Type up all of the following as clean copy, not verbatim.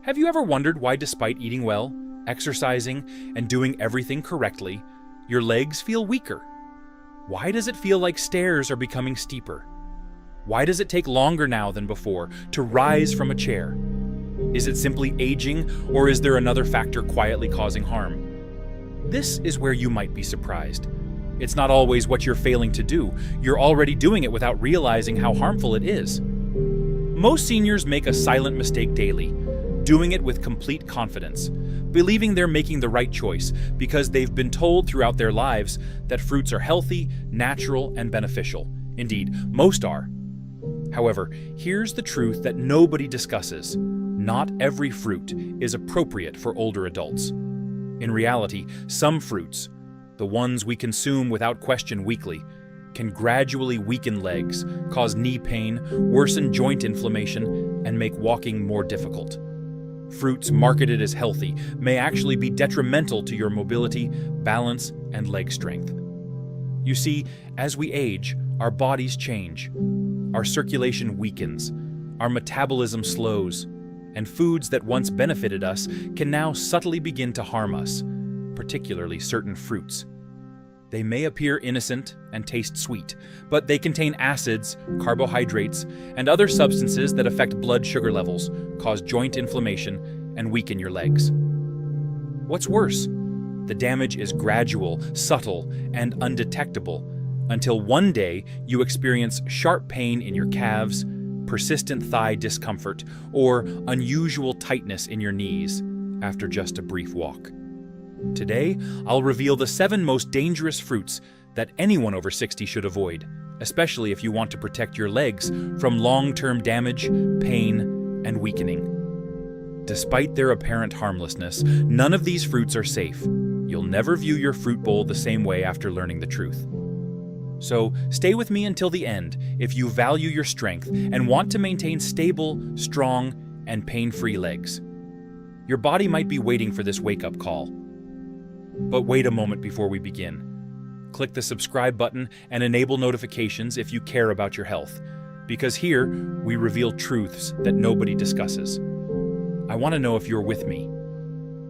Have you ever wondered why, despite eating well, exercising, and doing everything correctly, your legs feel weaker? Why does it feel like stairs are becoming steeper? Why does it take longer now than before to rise from a chair? Is it simply aging, or is there another factor quietly causing harm? This is where you might be surprised. It's not always what you're failing to do. You're already doing it without realizing how harmful it is. Most seniors make a silent mistake daily, doing it with complete confidence, believing they're making the right choice because they've been told throughout their lives that fruits are healthy, natural, and beneficial. Indeed, most are. However, here's the truth that nobody discusses. Not every fruit is appropriate for older adults. In reality, some fruits, the ones we consume without question weekly, can gradually weaken legs, cause knee pain, worsen joint inflammation, and make walking more difficult. Fruits marketed as healthy may actually be detrimental to your mobility, balance, and leg strength. You see, as we age, our bodies change. Our circulation weakens, our metabolism slows, and foods that once benefited us can now subtly begin to harm us, particularly certain fruits. They may appear innocent and taste sweet, but they contain acids, carbohydrates, and other substances that affect blood sugar levels, cause joint inflammation, and weaken your legs. What's worse, the damage is gradual, subtle, and undetectable until one day you experience sharp pain in your calves, persistent thigh discomfort, or unusual tightness in your knees after just a brief walk. Today, I'll reveal the 7 most dangerous fruits that anyone over 60 should avoid, especially if you want to protect your legs from long-term damage, pain, and weakening. Despite their apparent harmlessness, none of these fruits are safe. You'll never view your fruit bowl the same way after learning the truth. So stay with me until the end if you value your strength and want to maintain stable, strong, and pain-free legs. Your body might be waiting for this wake-up call. But wait a moment before we begin. Click the subscribe button and enable notifications if you care about your health, because here we reveal truths that nobody discusses. I want to know if you're with me.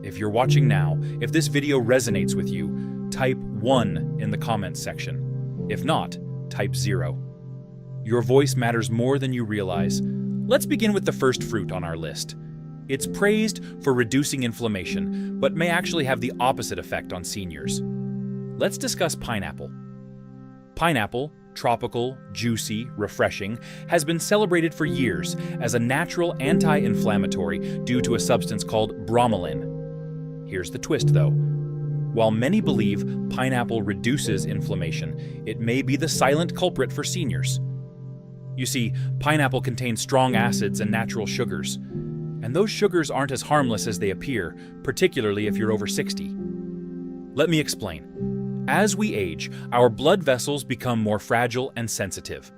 If you're watching now, if this video resonates with you, type 1 in the comments section. If not, type 0. Your voice matters more than you realize. Let's begin with the first fruit on our list. It's praised for reducing inflammation, but may actually have the opposite effect on seniors. Let's discuss pineapple. Pineapple, tropical, juicy, refreshing, has been celebrated for years as a natural anti-inflammatory due to a substance called bromelain. Here's the twist, though. While many believe pineapple reduces inflammation, it may be the silent culprit for seniors. You see, pineapple contains strong acids and natural sugars, and those sugars aren't as harmless as they appear, particularly if you're over 60. Let me explain. As we age, our blood vessels become more fragile and sensitive.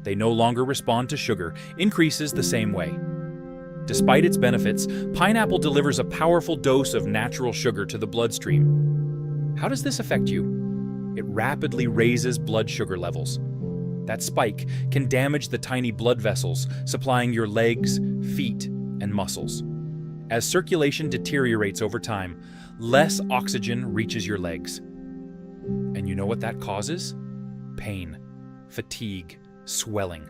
They no longer respond to sugar, increases the same way. Despite its benefits, pineapple delivers a powerful dose of natural sugar to the bloodstream. How does this affect you? It rapidly raises blood sugar levels. That spike can damage the tiny blood vessels supplying your legs, feet, and muscles. As circulation deteriorates over time, less oxygen reaches your legs. And you know what that causes? Pain, fatigue, swelling.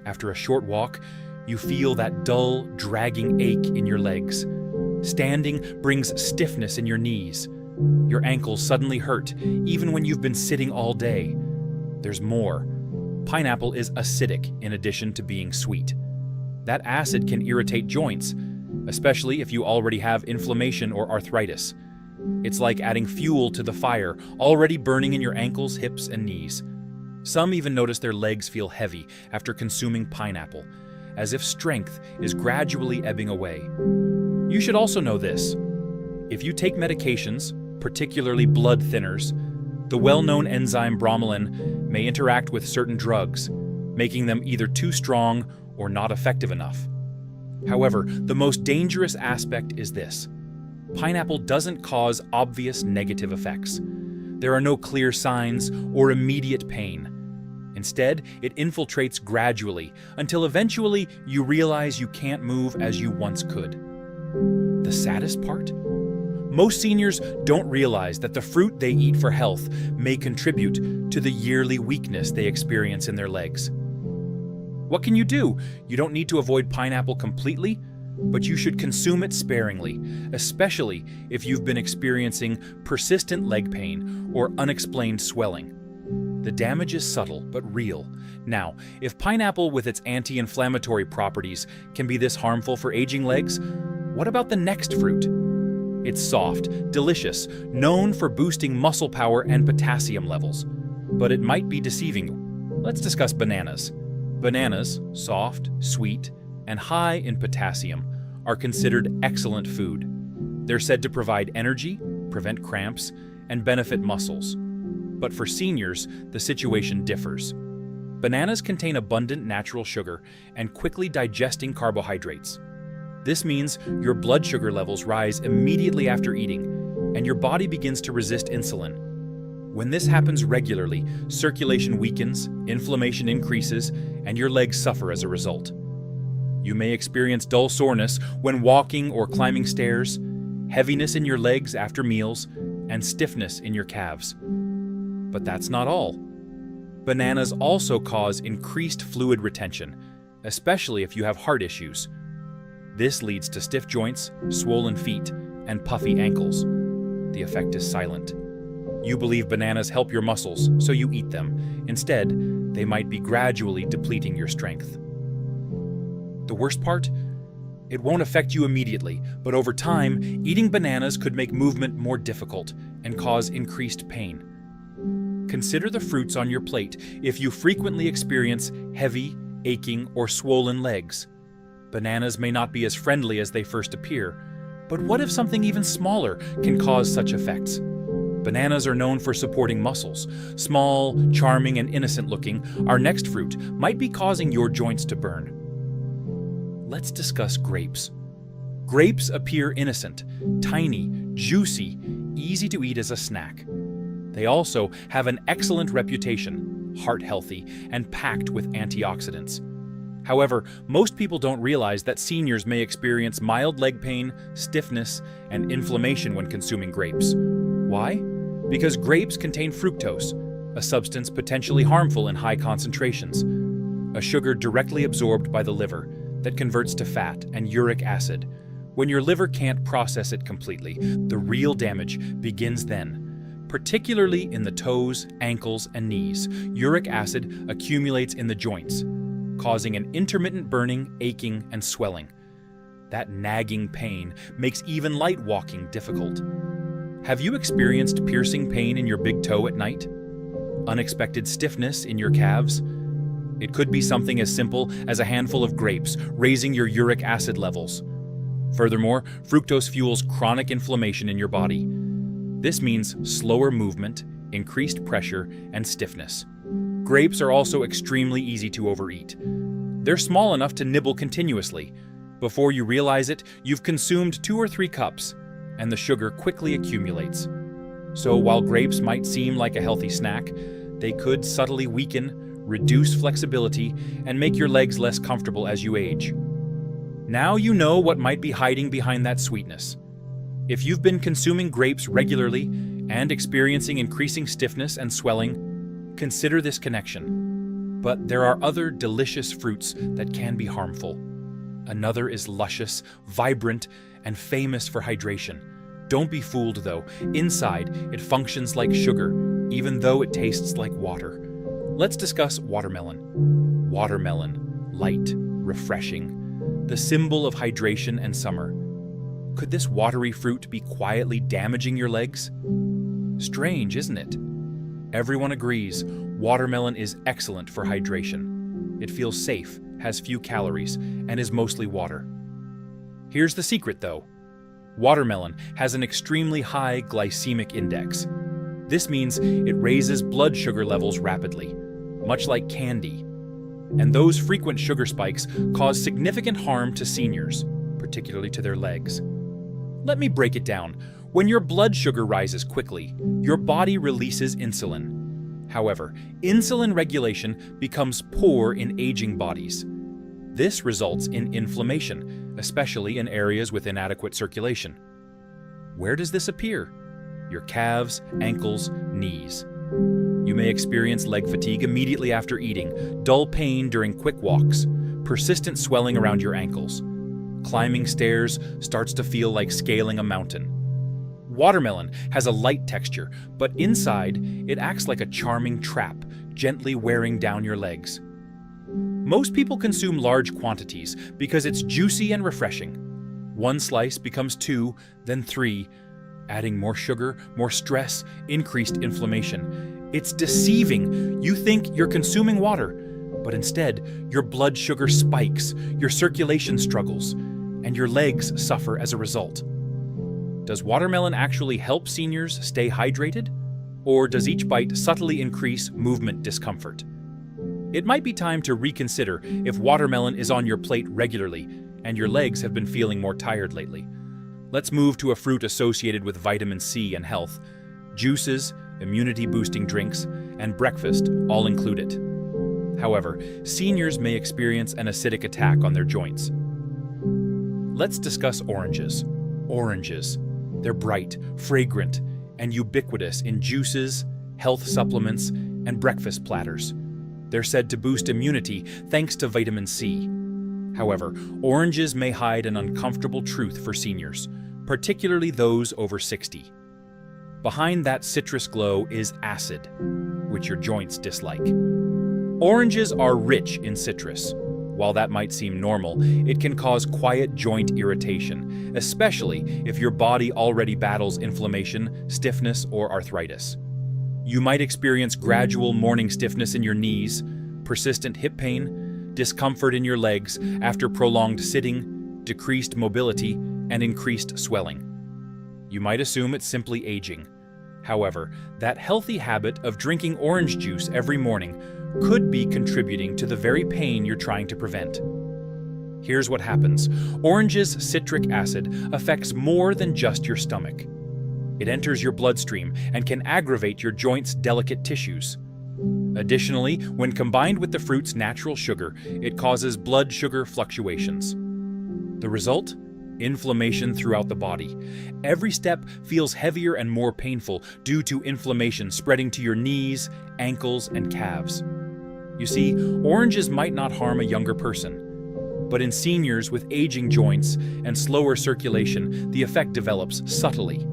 After a short walk, you feel that dull, dragging ache in your legs. Standing brings stiffness in your knees. Your ankles suddenly hurt, even when you've been sitting all day. There's more. Pineapple is acidic in addition to being sweet. That acid can irritate joints, especially if you already have inflammation or arthritis. It's like adding fuel to the fire, already burning in your ankles, hips, and knees. Some even notice their legs feel heavy after consuming pineapple, as if strength is gradually ebbing away. You should also know this. If you take medications, particularly blood thinners, the well-known enzyme bromelain may interact with certain drugs, making them either too strong or not effective enough. However, the most dangerous aspect is this. Pineapple doesn't cause obvious negative effects. There are no clear signs or immediate pain. Instead, it infiltrates gradually until eventually you realize you can't move as you once could. The saddest part? Most seniors don't realize that the fruit they eat for health may contribute to the yearly weakness they experience in their legs. What can you do? You don't need to avoid pineapple completely, but you should consume it sparingly, especially if you've been experiencing persistent leg pain or unexplained swelling. The damage is subtle but real. Now, if pineapple with its anti-inflammatory properties can be this harmful for aging legs, what about the next fruit? It's soft, delicious, known for boosting muscle power and potassium levels. But it might be deceiving you. Let's discuss bananas. Bananas, soft, sweet, and high in potassium, are considered excellent food. They're said to provide energy, prevent cramps, and benefit muscles. But for seniors, the situation differs. Bananas contain abundant natural sugar and quickly digesting carbohydrates. This means your blood sugar levels rise immediately after eating, and your body begins to resist insulin. When this happens regularly, circulation weakens, inflammation increases, and your legs suffer as a result. You may experience dull soreness when walking or climbing stairs, heaviness in your legs after meals, and stiffness in your calves. But that's not all. Bananas also cause increased fluid retention, especially if you have heart issues. This leads to stiff joints, swollen feet, and puffy ankles. The effect is silent. You believe bananas help your muscles, so you eat them. Instead, they might be gradually depleting your strength. The worst part? It won't affect you immediately, but over time, eating bananas could make movement more difficult and cause increased pain. Consider the fruits on your plate if you frequently experience heavy, aching, or swollen legs. Bananas may not be as friendly as they first appear, but what if something even smaller can cause such effects? Bananas are known for supporting muscles. Small, charming, and innocent looking, our next fruit might be causing your joints to burn. Let's discuss grapes. Grapes appear innocent, tiny, juicy, easy to eat as a snack. They also have an excellent reputation, heart-healthy, and packed with antioxidants. However, most people don't realize that seniors may experience mild leg pain, stiffness, and inflammation when consuming grapes. Why? Because grapes contain fructose, a substance potentially harmful in high concentrations, a sugar directly absorbed by the liver that converts to fat and uric acid. When your liver can't process it completely, the real damage begins then. Particularly in the toes, ankles, and knees, uric acid accumulates in the joints, causing an intermittent burning, aching, and swelling. That nagging pain makes even light walking difficult. Have you experienced piercing pain in your big toe at night? Unexpected stiffness in your calves? It could be something as simple as a handful of grapes raising your uric acid levels. Furthermore, fructose fuels chronic inflammation in your body. This means slower movement, increased pressure, and stiffness. Grapes are also extremely easy to overeat. They're small enough to nibble continuously. Before you realize it, you've consumed 2 or 3 cups, and the sugar quickly accumulates. So while grapes might seem like a healthy snack, they could subtly weaken, reduce flexibility, and make your legs less comfortable as you age. Now you know what might be hiding behind that sweetness. If you've been consuming grapes regularly and experiencing increasing stiffness and swelling, consider this connection. But there are other delicious fruits that can be harmful. Another is luscious, vibrant, and famous for hydration. Don't be fooled though. Inside, it functions like sugar, even though it tastes like water. Let's discuss watermelon. Watermelon, light, refreshing, the symbol of hydration and summer. Could this watery fruit be quietly damaging your legs? Strange, isn't it? Everyone agrees, watermelon is excellent for hydration. It feels safe, has few calories, and is mostly water. Here's the secret though. Watermelon has an extremely high glycemic index. This means it raises blood sugar levels rapidly, much like candy. And those frequent sugar spikes cause significant harm to seniors, particularly to their legs. Let me break it down. When your blood sugar rises quickly, your body releases insulin. However, insulin regulation becomes poor in aging bodies. This results in inflammation, especially in areas with inadequate circulation. Where does this appear? Your calves, ankles, knees. You may experience leg fatigue immediately after eating, dull pain during quick walks, persistent swelling around your ankles. Climbing stairs starts to feel like scaling a mountain. Watermelon has a light texture, but inside it acts like a charming trap, gently wearing down your legs. Most people consume large quantities because it's juicy and refreshing. One slice becomes 2, then 3, adding more sugar, more stress, increased inflammation. It's deceiving. You think you're consuming water, but instead, your blood sugar spikes, your circulation struggles, and your legs suffer as a result. Does watermelon actually help seniors stay hydrated? Or does each bite subtly increase movement discomfort? It might be time to reconsider if watermelon is on your plate regularly and your legs have been feeling more tired lately. Let's move to a fruit associated with vitamin C and health. Juices, immunity-boosting drinks, and breakfast all include it. However, seniors may experience an acidic attack on their joints. Let's discuss oranges. Oranges. They're bright, fragrant, and ubiquitous in juices, health supplements, and breakfast platters. They're said to boost immunity thanks to vitamin C. However, oranges may hide an uncomfortable truth for seniors, particularly those over 60. Behind that citrus glow is acid, which your joints dislike. Oranges are rich in citrus. While that might seem normal, it can cause quiet joint irritation, especially if your body already battles inflammation, stiffness, or arthritis. You might experience gradual morning stiffness in your knees, persistent hip pain, discomfort in your legs after prolonged sitting, decreased mobility, and increased swelling. You might assume it's simply aging. However, that healthy habit of drinking orange juice every morning could be contributing to the very pain you're trying to prevent. Here's what happens. Orange's citric acid affects more than just your stomach. It enters your bloodstream and can aggravate your joints' delicate tissues. Additionally, when combined with the fruit's natural sugar, it causes blood sugar fluctuations. The result? Inflammation throughout the body. Every step feels heavier and more painful due to inflammation spreading to your knees, ankles, and calves. You see, oranges might not harm a younger person, but in seniors with aging joints and slower circulation, the effect develops subtly.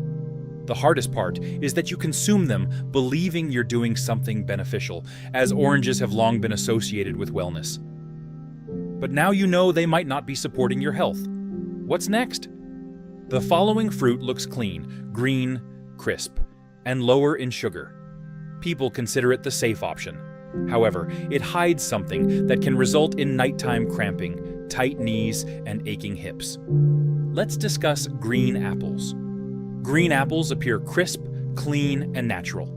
The hardest part is that you consume them believing you're doing something beneficial, as oranges have long been associated with wellness. But now you know they might not be supporting your health. What's next? The following fruit looks clean, green, crisp, and lower in sugar. People consider it the safe option. However, it hides something that can result in nighttime cramping, tight knees, and aching hips. Let's discuss green apples. Green apples appear crisp, clean, and natural.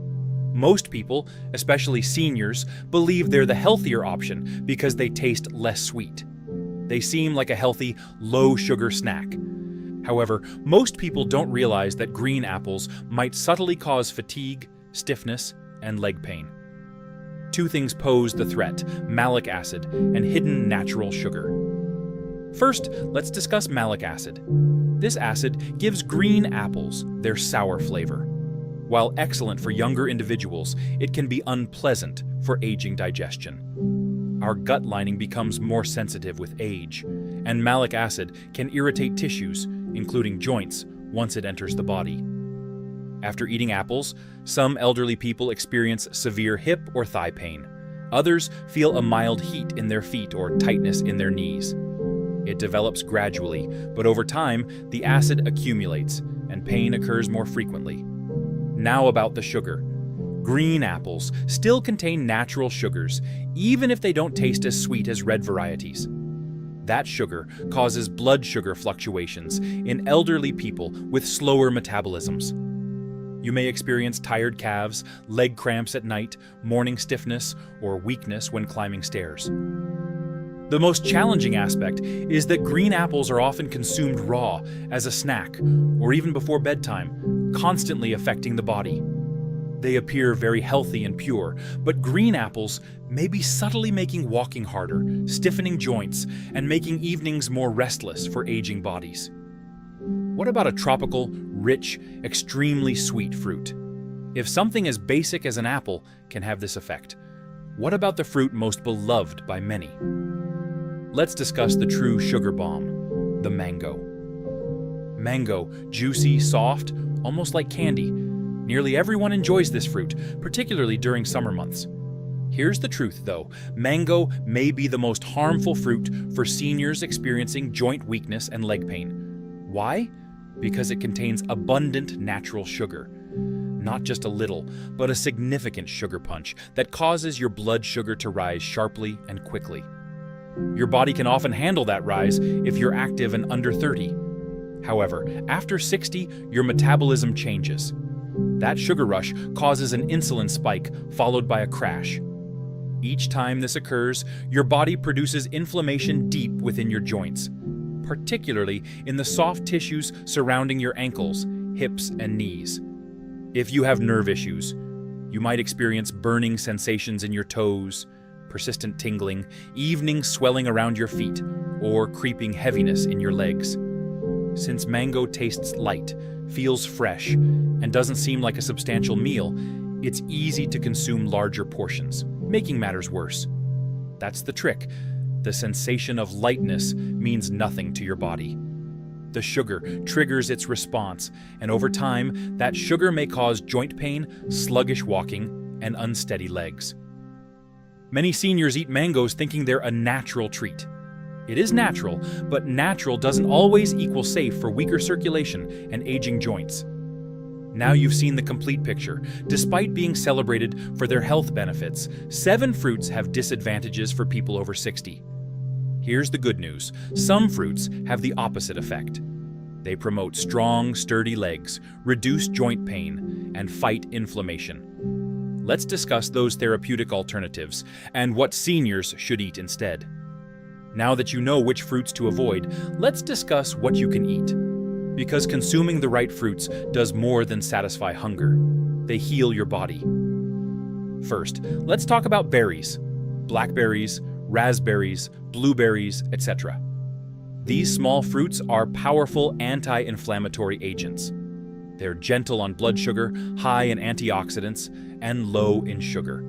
Most people, especially seniors, believe they're the healthier option because they taste less sweet. They seem like a healthy, low-sugar snack. However, most people don't realize that green apples might subtly cause fatigue, stiffness, and leg pain. Two things pose the threat: malic acid and hidden natural sugar. First, let's discuss malic acid. This acid gives green apples their sour flavor. While excellent for younger individuals, it can be unpleasant for aging digestion. Our gut lining becomes more sensitive with age, and malic acid can irritate tissues, including joints, once it enters the body. After eating apples, some elderly people experience severe hip or thigh pain. Others feel a mild heat in their feet or tightness in their knees. It develops gradually, but over time, the acid accumulates and pain occurs more frequently. Now about the sugar. Green apples still contain natural sugars, even if they don't taste as sweet as red varieties. That sugar causes blood sugar fluctuations in elderly people with slower metabolisms. You may experience tired calves, leg cramps at night, morning stiffness, or weakness when climbing stairs. The most challenging aspect is that green apples are often consumed raw, as a snack, or even before bedtime, constantly affecting the body. They appear very healthy and pure, but green apples may be subtly making walking harder, stiffening joints, and making evenings more restless for aging bodies. What about a tropical, rich, extremely sweet fruit? If something as basic as an apple can have this effect, what about the fruit most beloved by many? Let's discuss the true sugar bomb, the mango. Mango, juicy, soft, almost like candy. Nearly everyone enjoys this fruit, particularly during summer months. Here's the truth, though. Mango may be the most harmful fruit for seniors experiencing joint weakness and leg pain. Why? Because it contains abundant natural sugar. Not just a little, but a significant sugar punch that causes your blood sugar to rise sharply and quickly. Your body can often handle that rise if you're active and under 30. However, after 60, your metabolism changes. That sugar rush causes an insulin spike followed by a crash. Each time this occurs, your body produces inflammation deep within your joints, particularly in the soft tissues surrounding your ankles, hips, and knees. If you have nerve issues, you might experience burning sensations in your toes, persistent tingling, evening swelling around your feet, or creeping heaviness in your legs. Since mango tastes light, feels fresh, and doesn't seem like a substantial meal, it's easy to consume larger portions, making matters worse. That's the trick. The sensation of lightness means nothing to your body. The sugar triggers its response, and over time, that sugar may cause joint pain, sluggish walking, and unsteady legs. Many seniors eat mangoes thinking they're a natural treat. It is natural, but natural doesn't always equal safe for weaker circulation and aging joints. Now you've seen the complete picture. Despite being celebrated for their health benefits, 7 fruits have disadvantages for people over 60. Here's the good news. Some fruits have the opposite effect. They promote strong, sturdy legs, reduce joint pain, and fight inflammation. Let's discuss those therapeutic alternatives and what seniors should eat instead. Now that you know which fruits to avoid, let's discuss what you can eat. Because consuming the right fruits does more than satisfy hunger. They heal your body. First, let's talk about berries. Blackberries, raspberries, blueberries, etc. These small fruits are powerful anti-inflammatory agents. They're gentle on blood sugar, high in antioxidants, and low in sugar.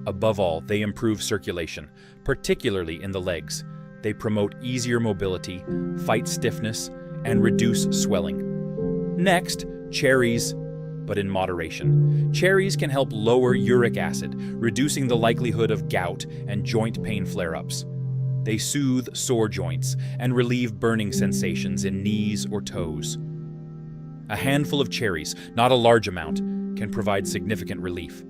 Above all, they improve circulation, particularly in the legs. They promote easier mobility, fight stiffness, and reduce swelling. Next, cherries, but in moderation. Cherries can help lower uric acid, reducing the likelihood of gout and joint pain flare-ups. They soothe sore joints and relieve burning sensations in knees or toes. A handful of cherries, not a large amount, can provide significant relief.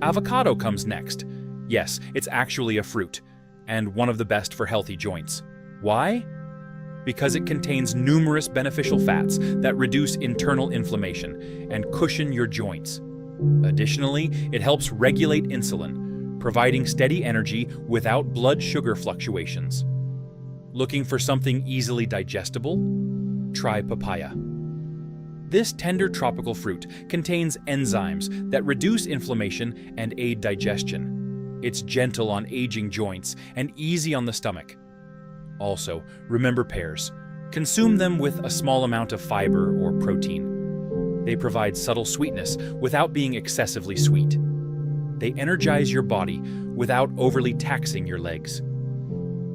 Avocado comes next. Yes, it's actually a fruit, and one of the best for healthy joints. Why? Because it contains numerous beneficial fats that reduce internal inflammation and cushion your joints. Additionally, it helps regulate insulin, providing steady energy without blood sugar fluctuations. Looking for something easily digestible? Try papaya. This tender tropical fruit contains enzymes that reduce inflammation and aid digestion. It's gentle on aging joints and easy on the stomach. Also, remember pears. Consume them with a small amount of fiber or protein. They provide subtle sweetness without being excessively sweet. They energize your body without overly taxing your legs.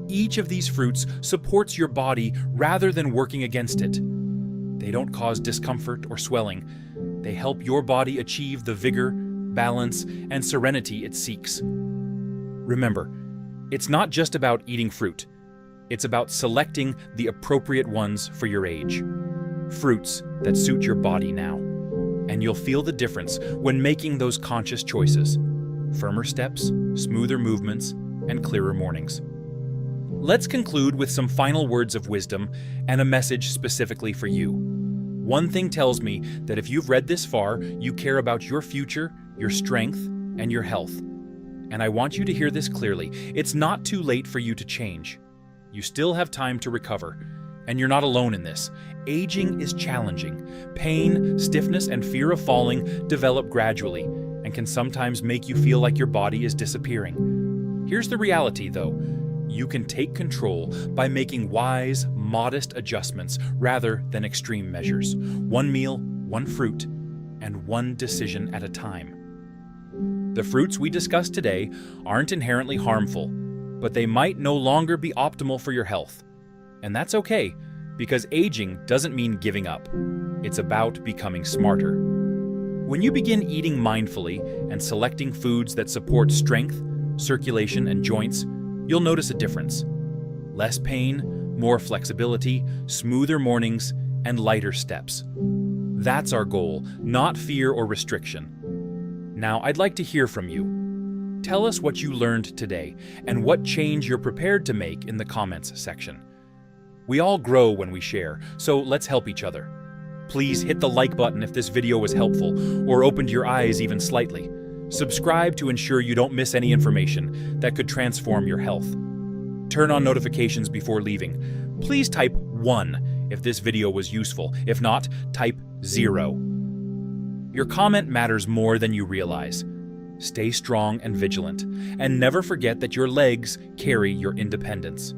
Each of these fruits supports your body rather than working against it. They don't cause discomfort or swelling. They help your body achieve the vigor, balance, and serenity it seeks. Remember, it's not just about eating fruit. It's about selecting the appropriate ones for your age. Fruits that suit your body now. And you'll feel the difference when making those conscious choices. Firmer steps, smoother movements, and clearer mornings. Let's conclude with some final words of wisdom and a message specifically for you. One thing tells me that if you've read this far, you care about your future, your strength, and your health. And I want you to hear this clearly. It's not too late for you to change. You still have time to recover. And you're not alone in this. Aging is challenging. Pain, stiffness, and fear of falling develop gradually and can sometimes make you feel like your body is disappearing. Here's the reality, though. You can take control by making wise, modest adjustments rather than extreme measures. One meal, one fruit, and one decision at a time. The fruits we discussed today aren't inherently harmful, but they might no longer be optimal for your health. And that's okay, because aging doesn't mean giving up. It's about becoming smarter. When you begin eating mindfully and selecting foods that support strength, circulation, and joints, you'll notice a difference. Less pain, more flexibility, smoother mornings, and lighter steps. That's our goal, not fear or restriction. Now, I'd like to hear from you. Tell us what you learned today and what change you're prepared to make in the comments section. We all grow when we share, so let's help each other. Please hit the like button if this video was helpful or opened your eyes even slightly. Subscribe to ensure you don't miss any information that could transform your health. Turn on notifications before leaving. Please type 1 if this video was useful. If not, type 0. Your comment matters more than you realize. Stay strong and vigilant, and never forget that your legs carry your independence.